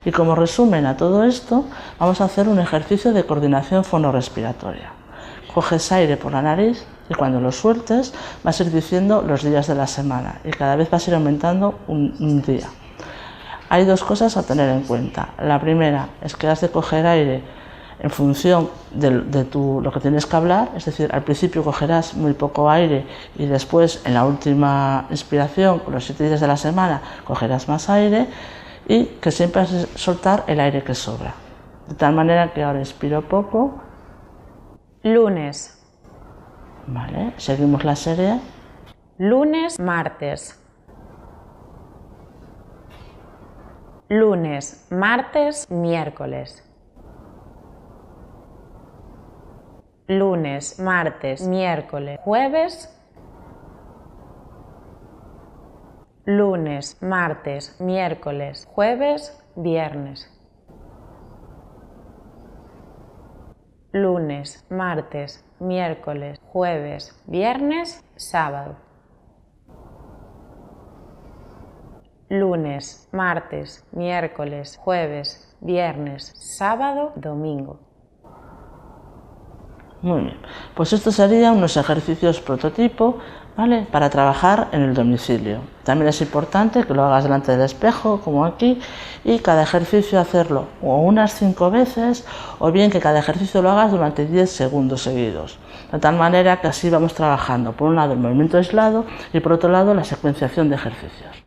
Y como resumen a todo esto, vamos a hacer un ejercicio de coordinación fonorrespiratoria. Coges aire por la nariz y cuando lo sueltes vas a ir diciendo los días de la semana y cada vez vas a ir aumentando un día. Hay dos cosas a tener en cuenta. La primera es que has de coger aire en función de lo que tienes que hablar, es decir, al principio cogerás muy poco aire y después en la última inspiración, con los 7 días de la semana, cogerás más aire y que siempre has de soltar el aire que sobra. De tal manera que ahora inspiro poco. Lunes. Vale, seguimos la serie. Lunes, martes. Lunes, martes, miércoles. Lunes, martes, miércoles, jueves. Lunes, martes, miércoles, jueves, viernes. Lunes, martes, miércoles, jueves, viernes, sábado. Lunes, martes, miércoles, jueves, viernes, sábado, domingo. Muy bien, pues estos serían unos ejercicios prototipo, ¿vale?, para trabajar en el domicilio. También es importante que lo hagas delante del espejo, como aquí, y cada ejercicio hacerlo o unas 5 veces, o bien que cada ejercicio lo hagas durante 10 segundos seguidos. De tal manera que así vamos trabajando, por un lado el movimiento aislado y por otro lado la secuenciación de ejercicios.